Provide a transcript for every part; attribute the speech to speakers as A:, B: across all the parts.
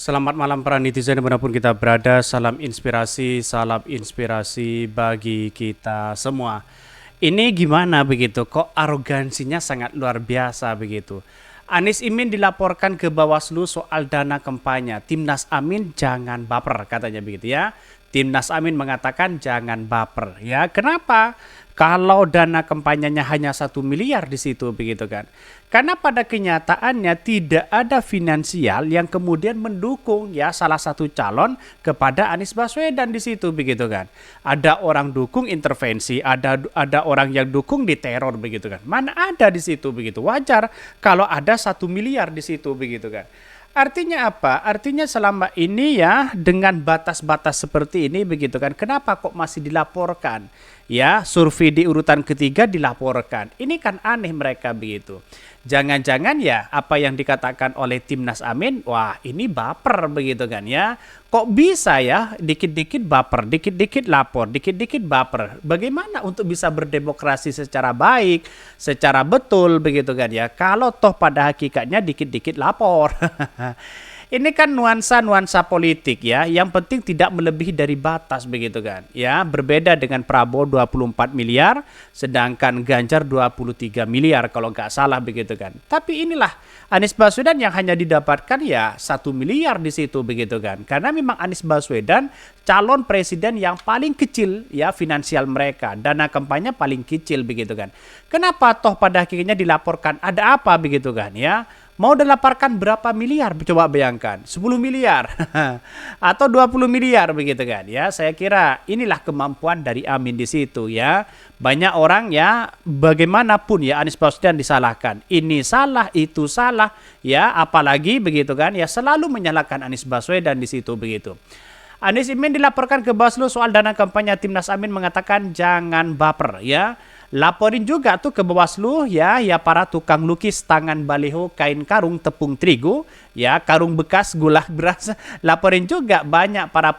A: Selamat malam para netizen dimanapun kita berada, salam inspirasi bagi kita semua. Ini gimana begitu, kok arogansinya sangat luar biasa begitu. Anies Imin dilaporkan ke Bawaslu soal dana kampanye. Timnas Amin jangan baper katanya begitu ya. Timnas Amin mengatakan jangan baper ya. Kenapa? Kalau dana kampanyenya hanya 1 miliar di situ begitu kan. Karena pada kenyataannya tidak ada finansial yang kemudian mendukung ya salah satu calon kepada Anies Baswedan di situ begitu kan. Ada orang dukung intervensi, ada orang yang dukung diteror begitu kan. Mana ada di situ begitu. Wajar kalau ada 1 miliar di situ begitu kan. Artinya apa? Artinya selama ini ya dengan batas-batas seperti ini begitu kan. Kenapa kok masih dilaporkan? Ya, survei di urutan ketiga dilaporkan. Ini kan aneh mereka begitu. Jangan-jangan ya apa yang dikatakan oleh Timnas Amin, wah ini baper begitu kan ya. Kok bisa ya dikit-dikit baper, dikit-dikit lapor, dikit-dikit baper. Bagaimana untuk bisa berdemokrasi secara baik, secara betul begitu kan ya. Kalau toh pada hakikatnya dikit-dikit lapor. Ini kan nuansa-nuansa politik ya, yang penting tidak melebihi dari batas begitu kan. Ya, berbeda dengan Prabowo 24 miliar, sedangkan Ganjar 23 miliar kalau nggak salah begitu kan. Tapi inilah Anies Baswedan yang hanya didapatkan ya 1 miliar di situ begitu kan. Karena memang Anies Baswedan calon presiden yang paling kecil ya finansial mereka, dana kampanye paling kecil begitu kan. Kenapa toh pada akhirnya dilaporkan ada apa begitu kan ya? Mau dilaporkan berapa miliar? Coba bayangkan, 10 miliar atau 20 miliar begitu kan ya. Saya kira inilah kemampuan dari Amin di situ ya. Banyak orang ya bagaimanapun ya Anies Baswedan disalahkan. Ini salah, itu salah ya, apalagi begitu kan ya selalu menyalahkan Anies Baswedan di situ begitu. Anies Imin dilaporkan ke Bawaslu soal dana kampanye. Timnas Amin mengatakan jangan baper ya. Laporin juga tuh ke Bawaslu ya para tukang lukis tangan baliho kain karung tepung terigu ya karung bekas gula beras. Laporin juga banyak para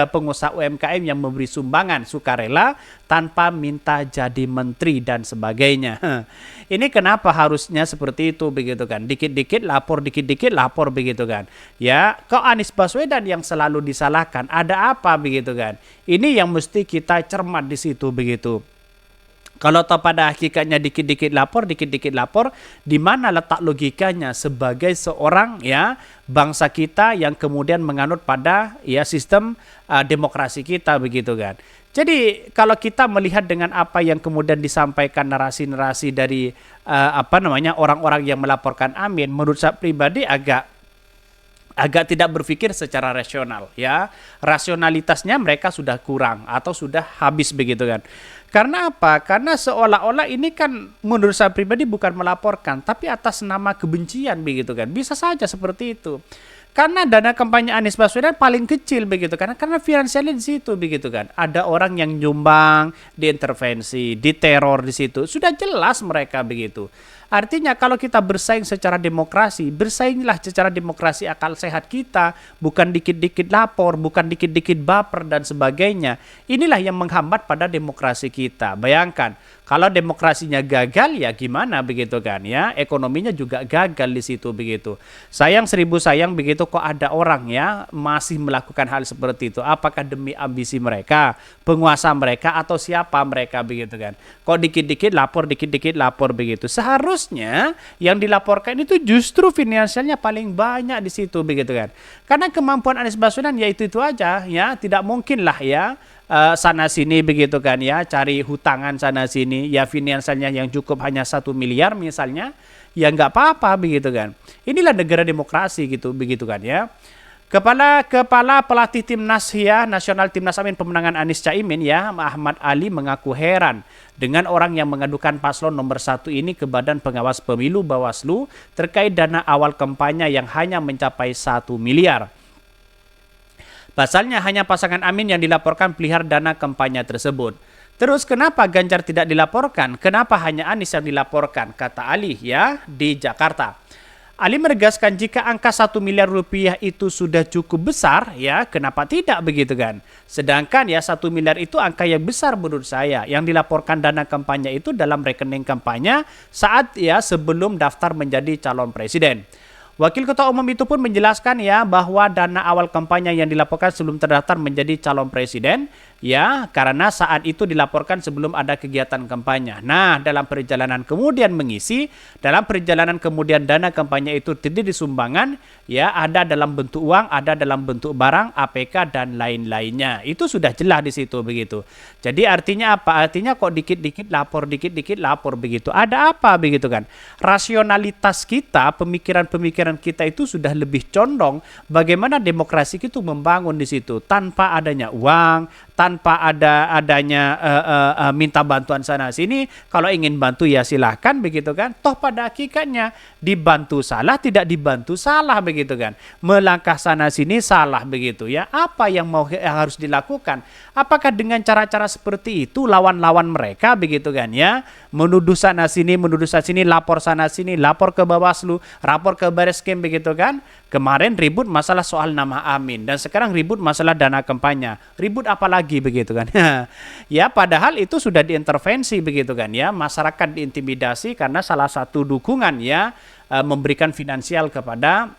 A: pengusaha UMKM yang memberi sumbangan sukarela tanpa minta jadi menteri dan sebagainya. Ini kenapa harusnya seperti itu begitu kan? Dikit-dikit lapor begitu kan? Ya, kok Anies Baswedan yang selalu disalahkan? Ada apa begitu kan? Ini yang mesti kita cermat di situ begitu. Kalau toh pada hakikatnya dikit-dikit lapor, di mana letak logikanya sebagai seorang ya bangsa kita yang kemudian menganut pada ya sistem demokrasi kita begitu kan. Jadi kalau kita melihat dengan apa yang kemudian disampaikan narasi-narasi dari orang-orang yang melaporkan Amin, menurut saya pribadi agak tidak berpikir secara rasional ya. Rasionalitasnya mereka sudah kurang atau sudah habis begitu kan. Karena apa? Karena seolah-olah ini kan menurut saya pribadi bukan melaporkan tapi atas nama kebencian begitu kan. Bisa saja seperti itu. Karena dana kampanye Anies Baswedan paling kecil begitu karena finansialnya di situ begitu kan. Ada orang yang nyumbang, diintervensi, diteror di situ. Sudah jelas mereka begitu. Artinya kalau kita bersaing secara demokrasi, bersainglah secara demokrasi akal sehat kita, bukan dikit-dikit lapor, bukan dikit-dikit baper dan sebagainya. Inilah yang menghambat pada demokrasi kita. Bayangkan, kalau demokrasinya gagal ya gimana begitu kan ya, ekonominya juga gagal di situ begitu. Sayang seribu sayang begitu kok ada orang ya masih melakukan hal seperti itu. Apakah demi ambisi mereka, penguasa mereka atau siapa mereka begitu kan. Kok dikit-dikit lapor begitu. Seharusnya yang dilaporkan itu justru finansialnya paling banyak di situ begitu kan. Karena kemampuan Anies Baswedan ya itu aja ya, tidak mungkin lah ya sana sini begitu kan ya, cari hutangan sana sini ya finansialnya yang cukup hanya 1 miliar misalnya ya nggak apa-apa begitu kan. Inilah negara demokrasi gitu begitu kan ya. Kepala pelatih timnas ya nasional Timnas Amin pemenangan Anies Caimin ya Ahmad Ali mengaku heran dengan orang yang mengadukan paslon nomor 1 ini ke Badan Pengawas Pemilu Bawaslu terkait dana awal kampanye yang hanya mencapai 1 miliar. Pasalnya hanya pasangan Amin yang dilaporkan pelihara dana kampanye tersebut. Terus kenapa Ganjar tidak dilaporkan? Kenapa hanya Anies yang dilaporkan? Kata Ali ya di Jakarta. Ali menegaskan jika angka 1 miliar rupiah itu sudah cukup besar ya kenapa tidak begitu kan. Sedangkan ya 1 miliar itu angka yang besar menurut saya. Yang dilaporkan dana kampanye itu dalam rekening kampanye saat ya sebelum daftar menjadi calon presiden. Wakil Ketua Umum itu pun menjelaskan ya bahwa dana awal kampanye yang dilaporkan sebelum terdaftar menjadi calon presiden ya karena saat itu dilaporkan sebelum ada kegiatan kampanye. Nah, dalam perjalanan kemudian mengisi, dalam perjalanan kemudian dana kampanye itu terdiri sumbangan ya ada dalam bentuk uang, ada dalam bentuk barang, APK dan lain-lainnya. Itu sudah jelas di situ begitu. Jadi artinya apa? Artinya kok dikit-dikit lapor begitu. Ada apa begitu kan? Rasionalitas kita, pemikiran-pemikiran kita itu sudah lebih condong bagaimana demokrasi itu membangun di situ tanpa adanya uang, tanpa adanya minta bantuan sana sini. Kalau ingin bantu ya silahkan begitu kan. Toh pada hakikatnya dibantu salah, tidak dibantu salah begitu kan. Melangkah sana sini salah begitu ya. Apa yang harus dilakukan? Apakah dengan cara-cara seperti itu lawan-lawan mereka begitu kan ya? Menuduh sana sini, lapor sana sini, lapor ke Bawaslu, lapor ke Bareskem begitu kan. Kemarin ribut masalah soal nama Amin dan sekarang ribut masalah dana kampanye. Ribut apa lagi begitu kan? Ya padahal itu sudah diintervensi begitu kan ya. Masyarakat diintimidasi karena salah satu dukungan ya memberikan finansial kepada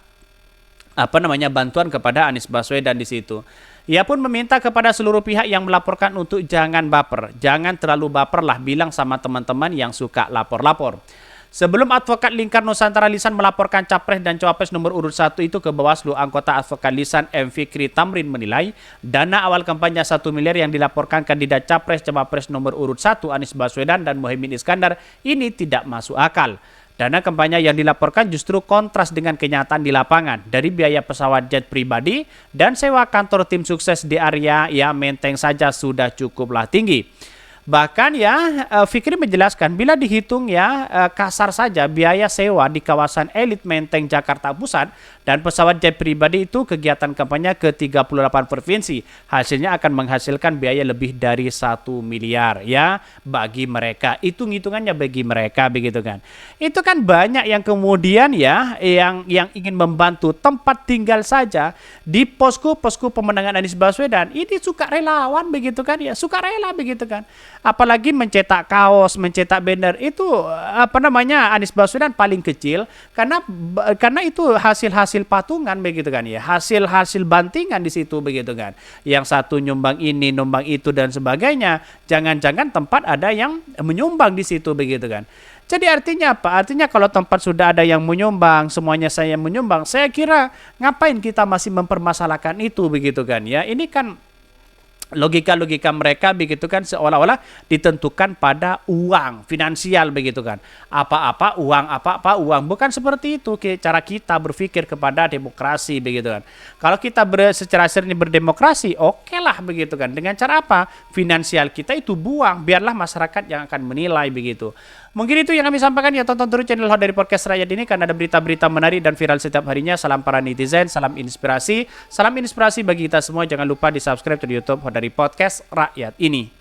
A: bantuan kepada Anies Baswedan di situ. Ia pun meminta kepada seluruh pihak yang melaporkan untuk jangan baper. Jangan terlalu baper lah, bilang sama teman-teman yang suka lapor-lapor. Sebelum advokat Lingkar Nusantara Lisan melaporkan capres dan cawapres nomor urut 1 itu ke Bawaslu, anggota advokat Lisan M. Fikri Tamrin menilai dana awal kampanye 1 miliar yang dilaporkan kandidat capres cawapres nomor urut 1 Anies Baswedan dan Muhaimin Iskandar ini tidak masuk akal. Dana kampanye yang dilaporkan justru kontras dengan kenyataan di lapangan. Dari biaya pesawat jet pribadi dan sewa kantor tim sukses di area ya Menteng saja sudah cukuplah tinggi. Bahkan ya Fikri menjelaskan bila dihitung ya kasar saja biaya sewa di kawasan elit Menteng Jakarta Pusat dan pesawat jet pribadi itu kegiatan kampanye ke 38 provinsi. Hasilnya akan menghasilkan biaya lebih dari 1 miliar ya bagi mereka. Hitung-hitungannya bagi mereka begitu kan. Itu kan banyak yang kemudian ya yang ingin membantu tempat tinggal saja di posko-posko pemenangan Anies Baswedan. Ini suka relawan begitu kan ya, suka rela begitu kan. Apalagi mencetak kaos, mencetak banner itu Anies Baswedan paling kecil karena itu hasil patungan begitu kan ya, hasil bantingan di situ begitu kan. Yang satu nyumbang ini, nyumbang itu dan sebagainya. Jangan-jangan tempat ada yang menyumbang di situ begitu kan. Jadi artinya apa? Artinya kalau tempat sudah ada yang menyumbang, semuanya saya menyumbang, saya kira ngapain kita masih mempermasalahkan itu begitu kan ya. Ini kan logika-logika mereka begitu kan seolah-olah ditentukan pada uang finansial begitu kan. Apa-apa uang. Bukan seperti itu cara kita berpikir kepada demokrasi begitu kan. Kalau kita secara sering berdemokrasi, oke lah begitu kan. Dengan cara apa? Finansial kita itu buang, biarlah masyarakat yang akan menilai begitu. Mungkin itu yang kami sampaikan ya, tonton terus channel Hot dari Podcast Rakyat ini karena ada berita-berita menarik dan viral setiap harinya. Salam para netizen, salam inspirasi bagi kita semua. Jangan lupa di subscribe di YouTube Hot dari Podcast Rakyat ini.